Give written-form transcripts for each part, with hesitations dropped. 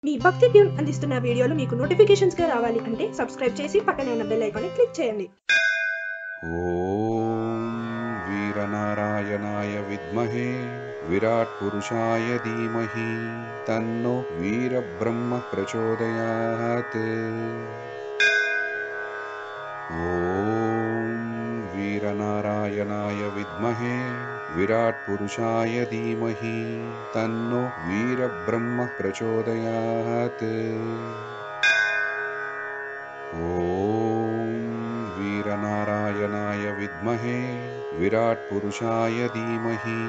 మీ భక్తి ట్యూన్ అందిస్తున్న వీడియోలు మీకు నోటిఫికేషన్స్ గా రావాలి అంటే సబ్స్క్రైబ్ చేసి పక్కనే ఉన్న బెల్ ఐకాన్ ని క్లిక్ చేయండి. ఓం వీరనారాయణాయ విద్మహే విరాట్ పురుషాయ ధీమహి తన్నో వీరబ్రహ్మ ప్రచోదయాత్. ఓం వీరనారాయణాయ విద్మహే విరాట్ పురుషాయ ధీమహి తన్నో వీరబ్రహ్మ ప్రచోదయాత్. ఓం వీరనారాయణాయ విద్మహే విరాట్ పురుషాయ ధీమహి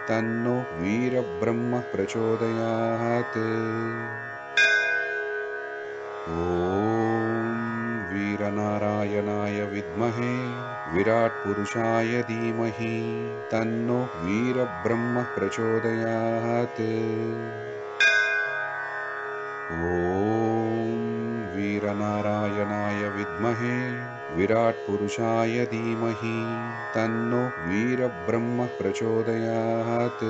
తన్నో వీరబ్రహ్మ ప్రచోదయాత్. ఓం వీరనారాయణాయ విద్మహే విరాట్ పురుషాయ ధీమహి తన్నో వీరబ్రహ్మ ప్రచోదయాత్. ఓం వీరనారాయణాయ విద్మహే విరాట్ పురుషాయ ధీమహి తన్నో వీరబ్రహ్మ ప్రచోదయాత్.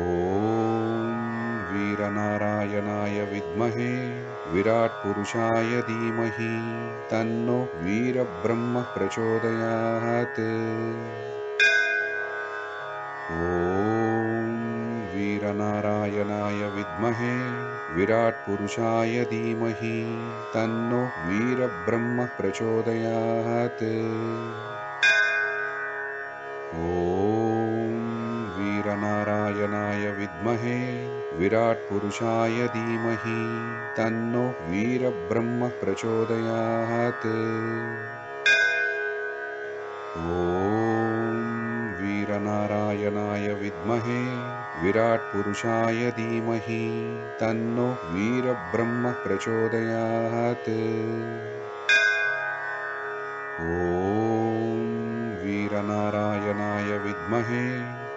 ఓం వీరనారాయణాయ విద్మహే విరాట్ పురుషాయ ధీమహి తన్నో వీరబ్రహ్మ ప్రచోదయాత్. ఓం వీరనారాయణాయ విద్మహే విరాట్ పురుషాయ ధీమహి తన్నో వీరబ్రహ్మ ప్రచోదయాత్. ఓం వీరనారాయణాయ విద్మహే విరాట్ పురుషాయ ధీమహి తన్నో వీరబ్రహ్మ ప్రచోదయాత్. ఓం వీరనారాయణాయ విద్మహే విరాట్ పురుషాయ ధీమహి తన్నో వీరబ్రహ్మ ప్రచోదయాత్. ఓం వీరనారాయణాయ విద్మహే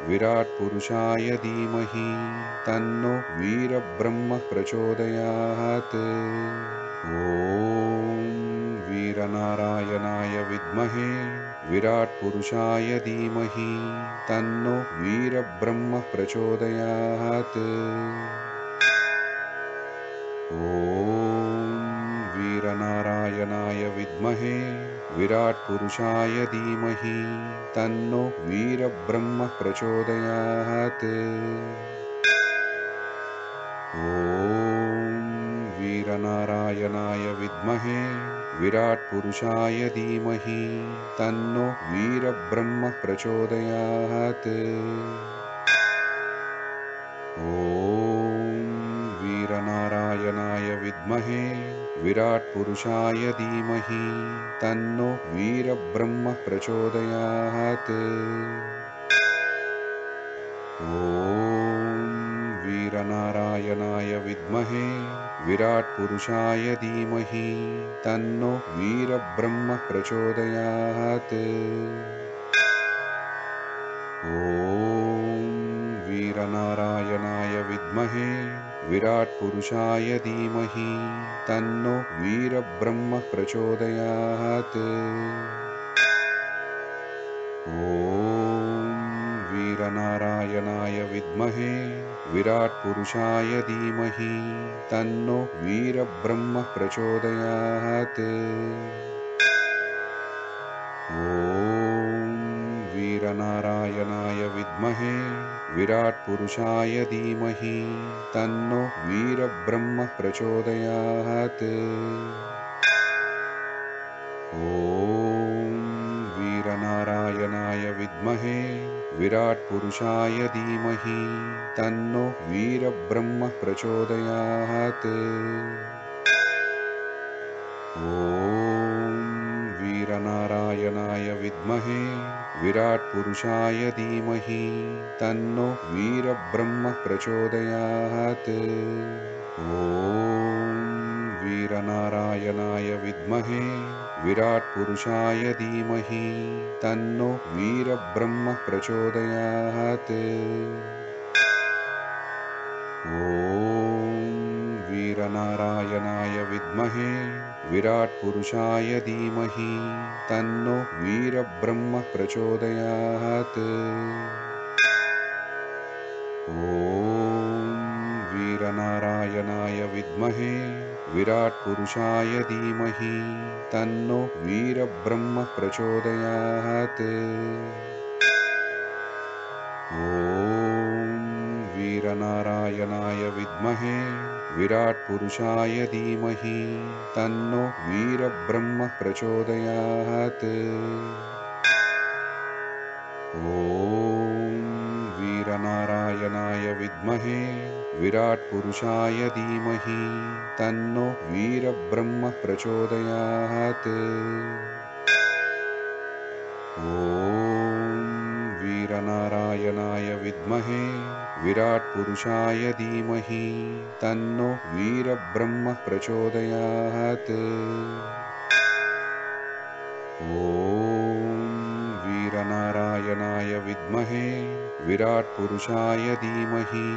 విరాట్ పురుషాయ ధీమహి తన్నో వీరబ్రహ్మ ప్రచోదయాత్. ఓం వీరనారాయణాయ విద్మహే విరాట్ పురుషాయ ధీమహి తన్నో వీరబ్రహ్మ ప్రచోదయాత్. ఓం వీరనారాయణాయ విద్మహే విరాట్ పురుషాయ ధీమహి తన్నో వీరబ్రహ్మ ప్రచోదయాత్. ఓం వీరనారాయణాయ విద్మహే విరాట్ పురుషాయ ధీమహి తన్నో వీరబ్రహ్మ ప్రచోదయాత్. ఓం వీరనారాయణాయ విద్మహే విరాట్ పురుషాయ ధీమహి తన్నో వీరబ్రహ్మ ప్రచోదయాత్. ఓం వీరనారాయణాయ విద్మహే విరాట్ పురుషాయ ధీమహి తన్నో వీరబ్రహ్మ ప్రచోదయాత్. ఓం వీరనారాయణాయ విద్మహే విరాట్ పురుషాయ ధీమహి తన్నో వీరబ్రహ్మ ప్రచోదయాత్. ఓం వీరనారాయణాయ విద్మహే విరాట్ పురుషాయ ధీమహి తన్నో వీరబ్రహ్మ ప్రచోదయాత్. ఓం వీరనారాయణాయ విద్మహే విరాట్ పురుషాయ ధీమహి తన్నో వీరబ్రహ్మ ప్రచోదయాత్. ఓం వీరనారాయణాయ విద్మహే విరాట్ పురుషాయ ధీమహి తన్నో వీరబ్రహ్మ ప్రచోదయాత్. ఓం వీరనారాయణాయ విద్మహే విరాట్ పురుషాయ ధీమహి తన్నో వీరబ్రహ్మ ప్రచోదయాత్. ఓం వీరనారాయణాయ విద్మహే విరాట్ పురుషాయ ధీమహి తన్నో వీరబ్రహ్మ ప్రచోదయాత్. ఓం వీరనారాయణాయ విద్మహే విరాట్ పురుషాయ ధీమహి తన్నో వీరబ్రహ్మ ప్రచోదయాత్. ఓం विद्महे विराट्पुरुषाय धीमहि तन्नो वीरब्रह्म प्रचोदयात्। ॐ वीरनारायणाय विद्महे विराट्पुरुषाय धीमहि तन्नो वीरब्रह्म प्रचोदयात्। ॐ वीरनारायणाय विद्महे विराट्पुरुषाय धीमहि तन्नो वीरब्रह्म प्रचोदयात्। ॐ वीरनारायणाय विद्महे विराट्पुरुषाय धीमहि तन्नो वीरब्रह्म प्रचोदयात्। ॐ वीरनारायणाय विद्महे विराट्पुरुषाय धीमहि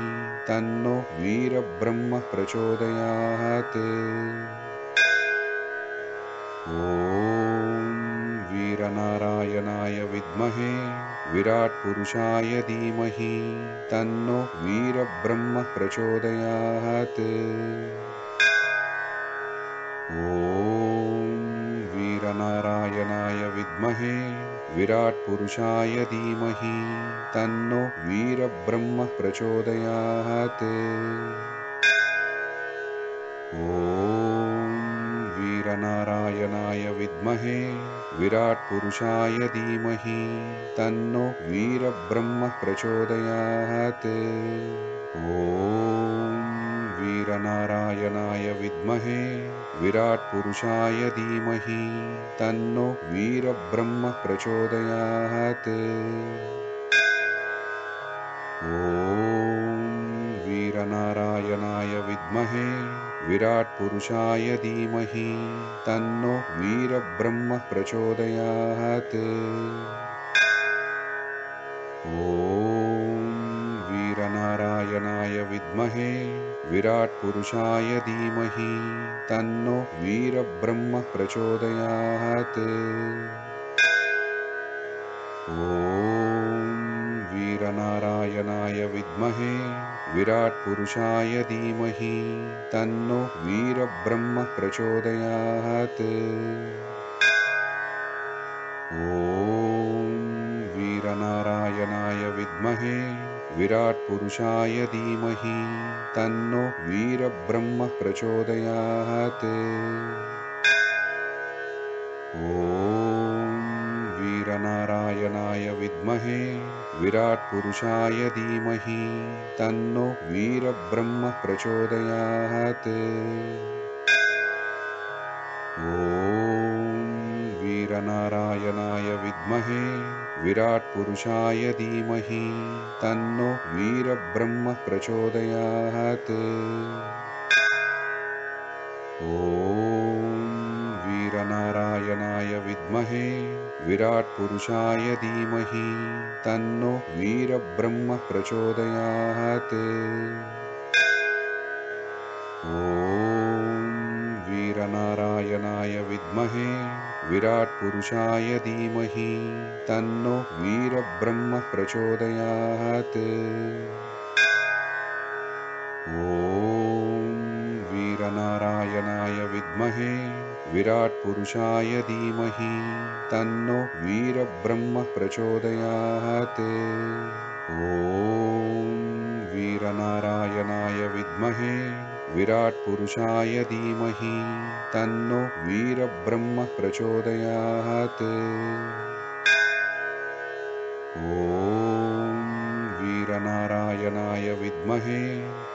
तन्नो वीरब्रह्म प्रचोदयात्। ॐ वीरनारायणाय विद्महे विराट्पुरुषाय धीमहि तन्नो वीरब्रह्म प्रचोदयात्। ॐ वीरनारायणाय विद्महे विराट्पुरुषाय धीमहि तन्नो वीरब्रह्म प्रचोदयात्। ॐ वीरनारायणाय विद्महे विराट्पुरुषाय धीमहि तन्नो वीरब्रह्म प्रचोदयात्। ॐ वीरनारायणाय विद्महे विराट्पुरुषाय धीमहि तन्नो वीरब्रह्म प्रचोदयात्। ॐ वीरनारायणाय विद्महे विराट्पुरुषाय धीमहि तन्नो वीरब्रह्म प्रचोदयात्। ॐ वीरनारायणाय विद्महे विराट्पुरुषाय धीमहि तन्नो वीरब्रह्म प्रचोदयात्। ॐ वीरनारायणाय विद्महे विराट्पुरुषाय धीमहि तन्नो वीरब्रह्म प्रचोदयात्। ॐ वीरनारायणाय विद्महे विराट्पुरुषाय धीमहि तन्नो वीरब्रह्म प्रचोदयात्। ॐ वीरनारायणाय विद्महे विराट्पुरुषाय धीमहि तन्नो वीरब्रह्म प्रचोदयात्। ॐ वीरनारायणाय विद्महे विराट्पुरुषाय धीमहि तन्नो वीरब्रह्म प्रचोदयात्। ॐ वीरनारायणाय विद्महे विराट्पुरुषाय धीमहि तन्नो वीरब्रह्म प्रचोदयात्। ॐ वीरनारायणाय विद्महे विराट्पुरुषाय धीमहि तन्नो वीरब्रह्म प्रचोदयात्। ॐ वीरनारायणाय विद्महे विराट्पुरुषाय धीमहि तन्नो वीरब्रह्म प्रचोदयात्। ॐ वीरनारायणाय विद्महे विराट्पुरुषाय धीमहि तन्नो वीरब्रह्म प्रचोदयात्। ॐ वीरनारायणाय विद्महे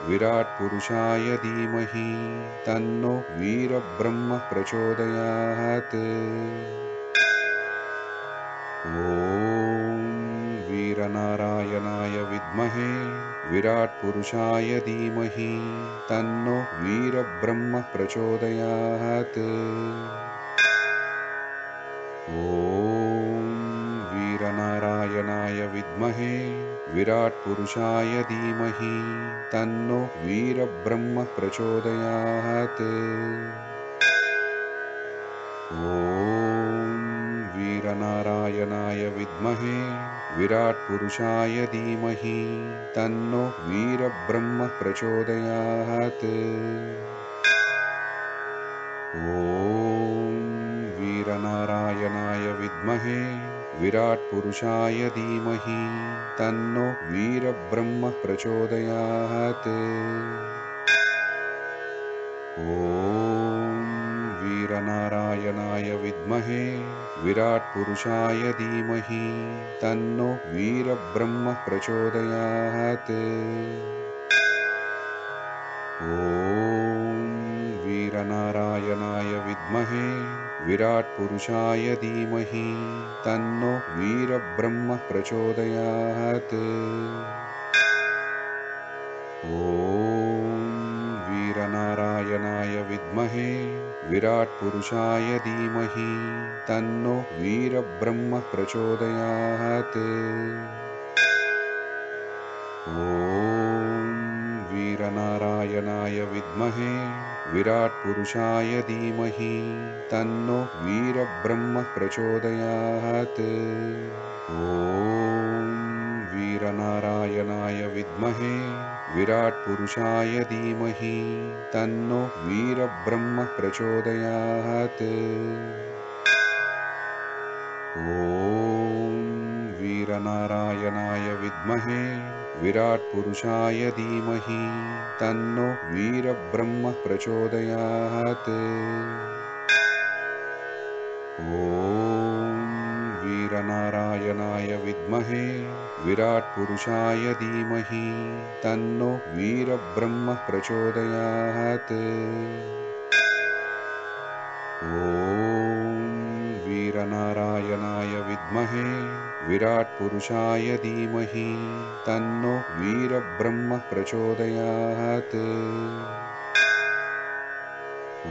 विराट्पुरुषाय धीमहि तन्नो वीरब्रह्म प्रचोदयात्। ॐ वीरनारायणाय विद्महे विराट्पुरुषाय धीमहि तन्नो वीरब्रह्म प्रचोदयात्। ॐ वीरनारायणाय विद्महे विराट्पुरुषाय धीमहि तन्नो वीरब्रह्म प्रचोदयात्। ॐ वीरनारायणाय विद्महे विराट्पुरुषाय धीमहि तन्नो वीरब्रह्म प्रचोदयात्। ॐ वीरनारायणाय विद्महे विराट्पुरुषाय धीमहि तन्नो वीरब्रह्म प्रचोदयात्। ॐ वीरनारायणाय विद्महे विराट्पुरुषाय धीमहि तन्नो वीरब्रह्म प्रचोदयात्। ॐ वीरनारायणाय विद्महे विराट्पुरुषाय धीमहि तन्नो वीरब्रह्म प्रचोदयात्। ॐ वीरनारायणाय विद्महे विराट्पुरुषाय धीमहि तन्नो वीरब्रह्म प्रचोदयात्। ॐ वीरनारायणाय विद्महे विराट्पुरुषाय धीमहि तन्नो वीरब्रह्म प्रचोदयात्। ॐ वीरनारायणाय विद्महे विराट्पुरुषाय धीमहि तन्नो वीरब्रह्म प्रचोदयात्। ॐ वीरनारायणाय विद्महे विराट्पुरुषाय धीमहि तन्नो वीरब्रह्म प्रचोदयात्। ॐ वीरनारायणाय विद्महे विराट्पुरुषाय धीमहि तन्नो वीरब्रह्म प्रचोदयात्। ॐ वीरनारायणाय विद्महे विराट्पुरुषाय धीमहि तन्नो वीरब्रह्म प्रचोदयात्।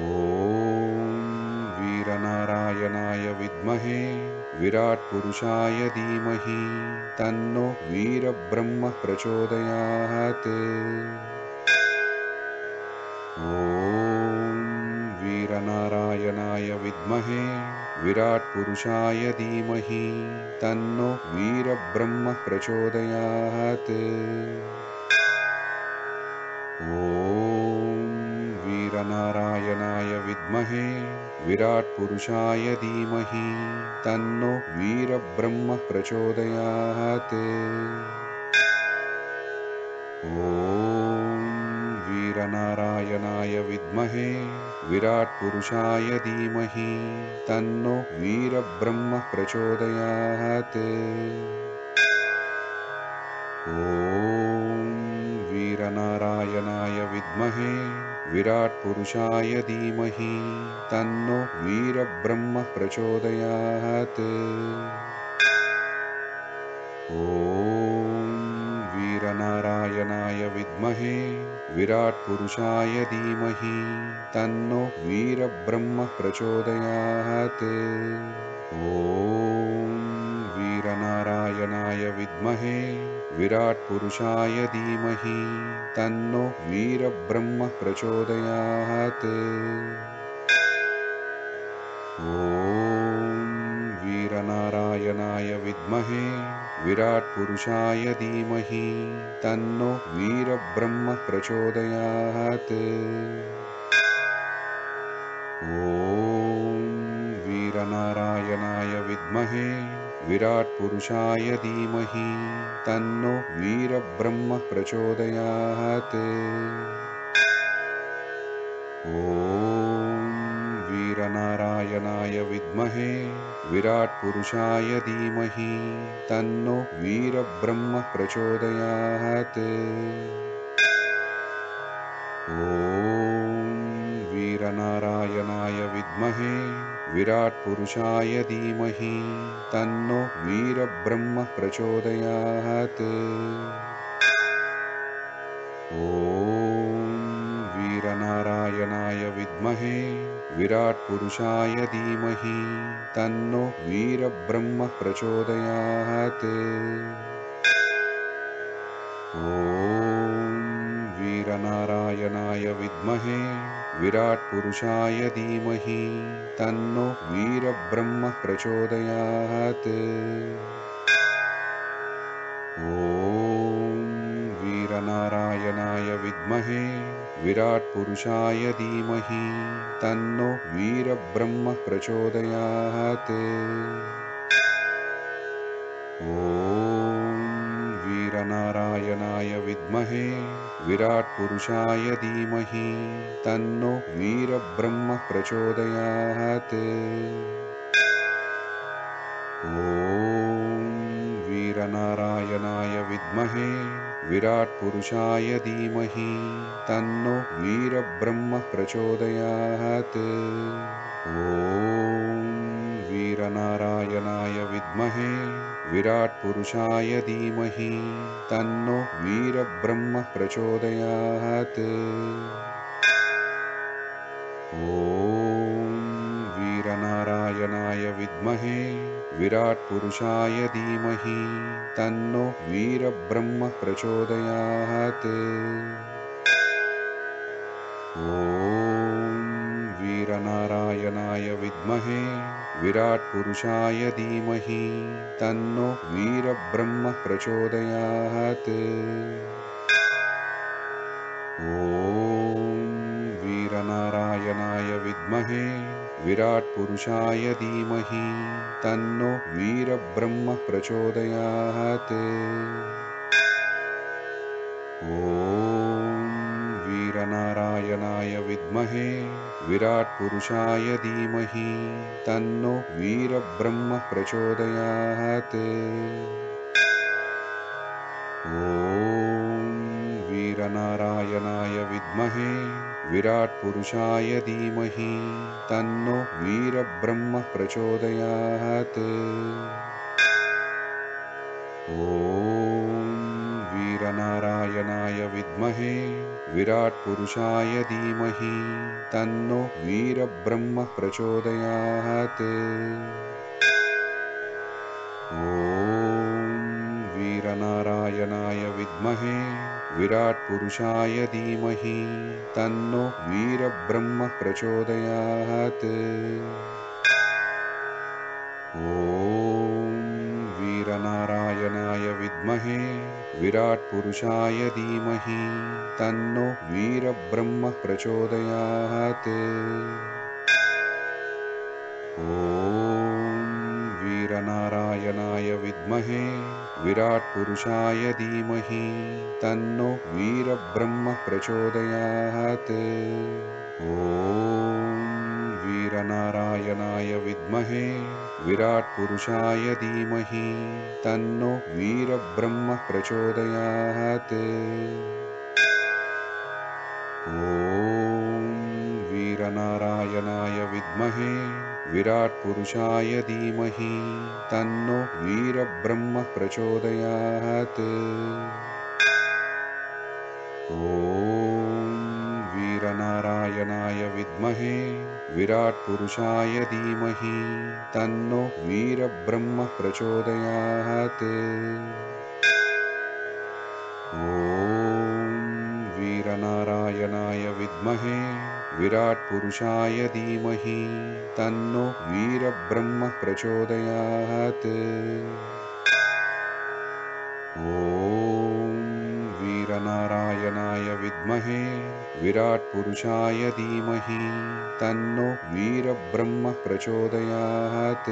ॐ वीरनारायणाय विद्महे विराट्पुरुषाय धीमहि तन्नो वीरब्रह्म प्रचोदयात्। ॐ वीरनारायणाय विद्महे विराट्पुरुषाय धीमहि तन्नो वीरब्रह्म प्रचोदयात्। ॐ वीरनारायणाय विद्महे विराट्पुरुषाय धीमहि तन्नो वीरब्रह्म प्रचोदयात्। ॐ वीरनारायणाय विद्महे विराट्पुरुषाय धीमहि तन्नो वीरब्रह्म प्रचोदयात्। ॐ वीरनारायणाय विद्महे विराट्पुरुषाय धीमहि तन्नो वीरब्रह्म प्रचोदयात्। ॐ वीरनारायणाय विद्महे विराट्पुरुषाय धीमहि तन्नो वीरब्रह्म प्रचोदयात्। ॐ वीरनारायणाय विद्महे विराट्पुरुषाय धीमहि तन्नो वीरब्रह्म प्रचोदयात्। ॐ वीरनारायणाय विद्महे विराट्पुरुषाय धीमहि तन्नो वीरब्रह्म प्रचोदयात्। ॐ वीरनारायणाय विद्महे विराट्पुरुषाय धीमहि तन्नो वीरब्रह्म प्रचोदयात्। ॐ वीरनारायणाय विद्महे विराट्पुरुषाय धीमहि तन्नो वीरब्रह्म प्रचोदयात्। ॐ वीरनारायणाय विद्महे विराट्पुरुषाय धीमहि तन्नो वीरब्रह्म प्रचोदयात्। ॐ वीरनारायणाय विद्महे विराट्पुरुषाय धीमहि तन्नो वीरब्रह्म प्रचोदयात्। ॐ वीरनारायणाय विद्महे विराट्पुरुषाय धीमहि तन्नो वीरब्रह्म प्रचोदयात्। ॐ वीरनारायणाय विद्महे विद्महे विराट्पुरुषाय धीमहि तन्नो वीरब्रह्म प्रचोदयात्। ॐ वीरनारायणाय विद्महे विराट्पुरुषाय धीमहि तन्नो वीरब्रह्म प्रचोदयात्। ॐ वीरनारायणाय विद्महे विराट्पुरुषाय धीमहि तन्नो वीरब्रह्म प्रचोदयात्। ॐ वीरनारायणाय विद्महे विराट्पुरुषाय धीमहि तन्नो वीरब्रह्म प्रचोदयात्। ॐ वीरनारायणाय विद्महे विराट्पुरुषाय धीमहि तन्नो वीरब्रह्म प्रचोदयात्। ॐ वीरनारायणाय विद्महे विराट्पुरुषाय धीमहि तन्नो वीरब्रह्म प्रचोदयात्। ॐ वीरनारायणाय विद्महे विराट्पुरुषाय धीमहि तन्नो वीरब्रह्म प्रचोदयात्। ॐ वीरनारायणाय विद्महे विराट्पुरुषाय धीमहि तन्नो वीरब्रह्म प्रचोदयात्। ॐ वीरनारायणाय विद्महे विराट्पुरुषाय धीमहि तन्नो वीरब्रह्म प्रचोदयात्। ॐ वीरनारायणाय विद्महे विराट्पुरुषाय धीमहि तन्नो वीरब्रह्म प्रचोदयात्। ॐ वीरनारायणाय विद्महे विराट्पुरुषाय धीमहि तन्नो वीरब्रह्म प्रचोदयात्। ॐ वीरनारायणाय विद्महे विराट्पुरुषाय धीमहि तन्नो वीरब्रह्म प्रचोदयात्। ॐ वीरनारायणाय विद्महे विराट्पुरुषाय धीमहि तन्नो वीरब्रह्म प्रचोदयात्। ॐ वीरनारायणाय विद्महे विराट्पुरुषाय धीमहि तन्नो वीरब्रह्म प्रचोदयात्। ॐ वीरनारायणाय विद्महे विराट्पुरुषाय धीमहि तन्नो वीरब्रह्म प्रचोदयात्। ॐ वीरनारायणाय विद्महे विराट्पुरुषाय धीमहि तन्नो वीरब्रह्म प्रचोदयात्। ॐ वीरनारायणाय विद्महे विराट्पुरुषाय धीमहि तन्नो वीरब्रह्म प्रचोदयात्। ॐ वीरनारायणाय विद्महे विराट्पुरुषाय धीमहि तन्नो वीरब्रह्म प्रचोदयात्।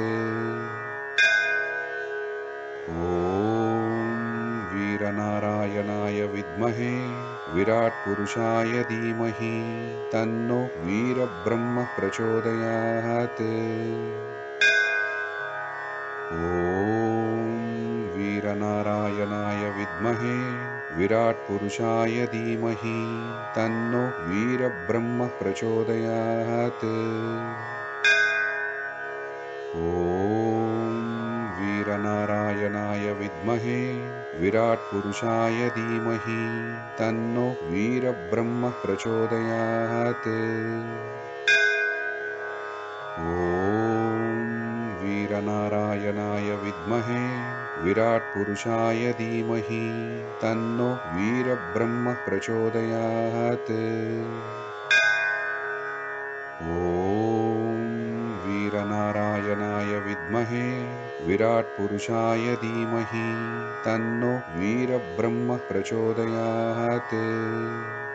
ॐ वीरनारायणाय विद्महे विराट्पुरुषाय धीमहि तन्नो वीरब्रह्म प्रचोदयात्। ॐ वीरनारायणाय विद्महे विराट्पुरुषाय धीमहि तन्नो वीरब्रह्म प्रचोदयात्। ॐ वीरनारायणाय विद्महे विराट्पुरुषाय धीमहि तन्नो वीरब्रह्म प्रचोदयात्। ॐ वीरनारायणाय विद्महे विराट्पुरुषाय धीमहि तन्नो वीरब्रह्म प्रचोदयात्। ॐ वीरनारायणाय विद्महे विराट्पुरुषाय धीमहि तन्नो वीरब्रह्म प्रचोदयात्।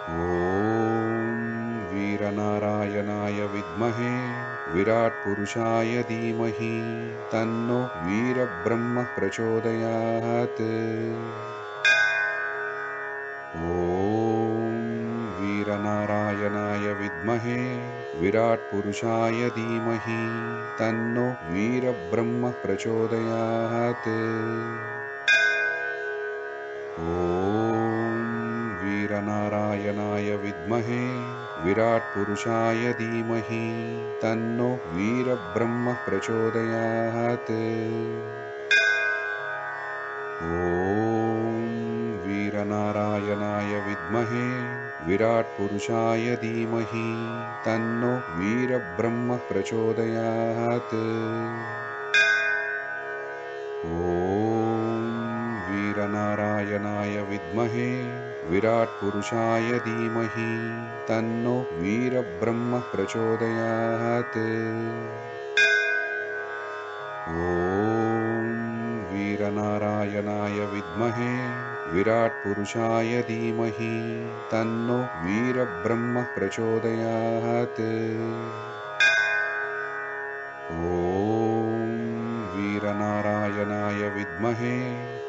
ॐ वीरनारायणाय विद्महे विराट्पुरुषाय धीमहि तन्नो वीरब्रह्म प्रचोदयात्। ॐ वीरनारायणाय विद्महे विराट्पुरुषाय धीमहि तन्नो वीरब्रह्म प्रचोदयात्। ॐ वीरनारायणाय विद्महे विराट्पुरुषाय धीमहि तन्नो वीरब्रह्म प्रचोदयात्। ॐ वीरनारायणाय विद्महे विराट्पुरुषाय धीमहि तन्नो वीरब्रह्म प्रचोदयात्। ॐ वीरनारायणाय विद्महे विराट्पुरुषाय धीमहि तन्नो वीरब्रह्म प्रचोदयात्। ॐ वीरनारायणाय विद्महे विराट्पुरुषाय धीमहि तन्नो वीरब्रह्म प्रचोदयात्। ॐ वीरनारायणाय विद्महे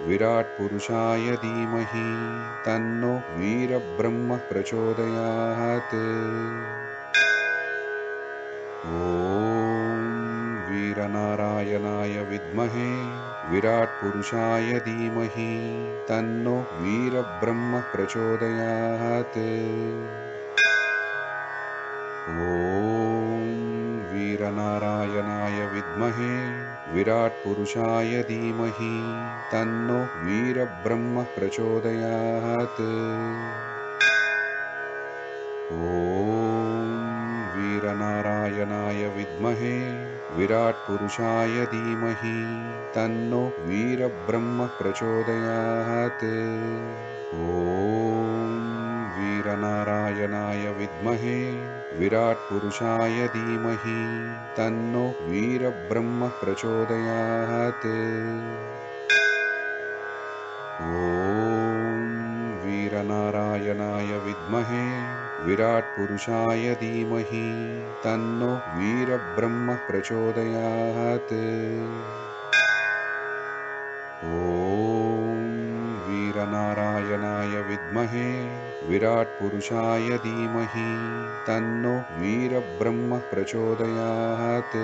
विराट्पुरुषाय धीमहि तन्नो वीरब्रह्म प्रचोदयात्। ॐ वीरनारायणाय विद्महे विराट्पुरुषाय धीमहि तन्नो वीरब्रह्म प्रचोदयात्। ॐ वीरनारायणाय विद्महे विराट्पुरुषाय धीमहि तन्नो वीरब्रह्म प्रचोदयात्। ॐ वीरनारायणाय विद्महे विराट्पुरुषाय धीमहि तन्नो वीरब्रह्म प्रचोदयात्। ॐ वीरनारायणाय विद्महे विराट्पुरुषाय धीमहि तन्नो वीरब्रह्म प्रचोदयात्। ॐ वीरनारायणाय विद्महे विराट्पुरुषाय धीमहि तन्नो वीरब्रह्म प्रचोदयात्। ॐ वीरनारायणाय विद्महे विराट्पुरुषाय धीमहि तन्नो वीरब्रह्म प्रचोदयात्।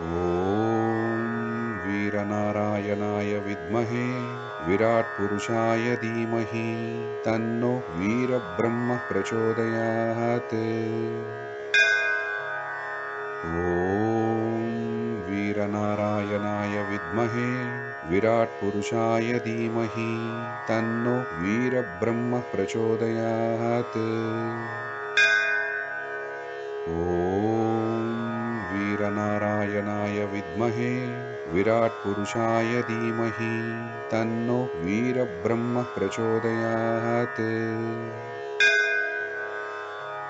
ॐ वीरनारायणाय विद्महे विराट्पुरुषाय धीमहि तन्नो वीरब्रह्म प्रचोदयात्। ॐ वीरनारायणाय विद्महे विराट्पुरुषाय धीमहि तन्नो वीरब्रह्म प्रचोदयात्। ॐ वीरनारायणाय विद्महे विराट्पुरुषाय धीमहि तन्नो वीरब्रह्म प्रचोदयात्।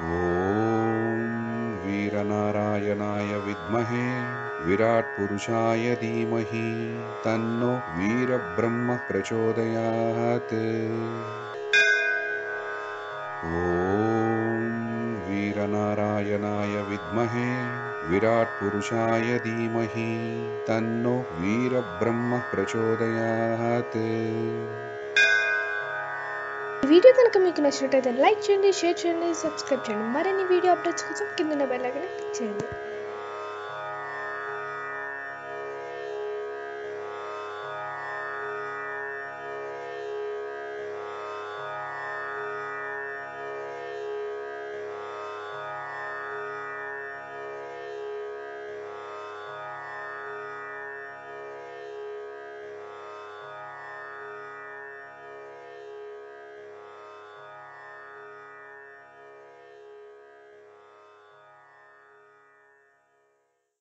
ॐ वीरनारायणाय विद्महे विराट्पुरुषाय धीमहि तन्नो वीरब्रह्म प्रचोदयात्। ॐ वीरनारायणाय विद्महे विराट्पुरुषाय धीमहि तन्नो वीरब्रह्म प्रचोदयात्। వీడియో కనుక మీకు నచ్చినట్లయితే లైక్ చేయండి, షేర్ చేయండి, సబ్స్క్రైబ్ చేయండి. మరిన్ని వీడియో అప్డేట్స్ కోసం కింద బెల్ ఐకాన్ క్లిక్ చేయండి.